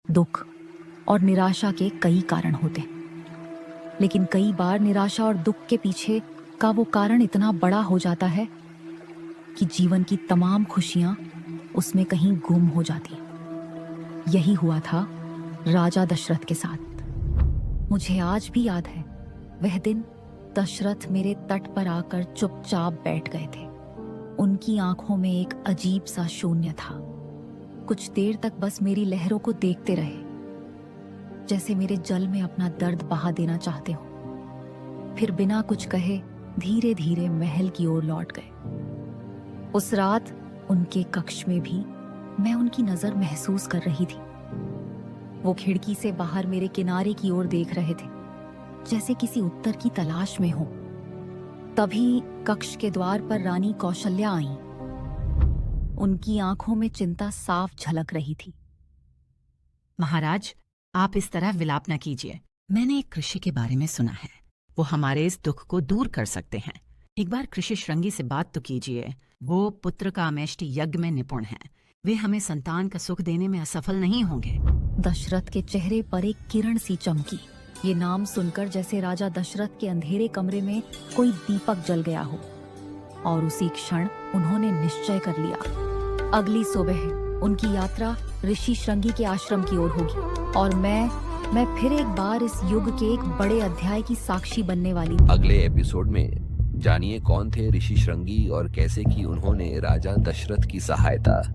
दुख और निराशा के कई कारण होते हैं, लेकिन कई बार निराशा और दुख के पीछे का वो कारण इतना बड़ा हो जाता है कि जीवन की तमाम खुशियां उसमें कहीं गुम हो जाती हैं। यही हुआ था राजा दशरथ के साथ। मुझे आज भी याद है वह दिन। दशरथ मेरे तट पर आकर चुपचाप बैठ गए थे। उनकी आंखों में एक अजीब सा शून्य था। कुछ देर तक बस मेरी लहरों को देखते रहे, जैसे मेरे जल में अपना दर्द बहा देना चाहते हो। फिर बिना कुछ कहे धीरे धीरे महल की ओर लौट गए। उस रात उनके कक्ष में भी मैं उनकी नजर महसूस कर रही थी। वो खिड़की से बाहर मेरे किनारे की ओर देख रहे थे, जैसे किसी उत्तर की तलाश में हो। तभी कक्ष के द्वार पर रानी कौशल्या आईं। उनकी आंखों में चिंता साफ झलक रही थी। महाराज, आप इस तरह विलाप न कीजिए। मैंने एक कृषि के बारे में सुना है। वो हमारे इस दुख को दूर कर सकते हैं। एक बार कृषि श्रृंगी से बात तो कीजिए। वो पुत्र का अमेष्टि यज्ञ में निपुण हैं। वे हमें संतान का सुख देने में असफल नहीं होंगे। दशरथ के चेहरे पर एक किरण सी चमकी। ये नाम सुनकर जैसे राजा दशरथ के अंधेरे कमरे में कोई दीपक जल गया हो, और उसी क्षण उन्होंने निश्चय कर लिया, अगली सुबह उनकी यात्रा ऋषि श्रृंगी के आश्रम की ओर होगी, और मैं फिर एक बार इस युग के एक बड़े अध्याय की साक्षी बनने वाली हूँ। अगले एपिसोड में जानिए कौन थे ऋषि श्रृंगी और कैसे की उन्होंने राजा दशरथ की सहायता।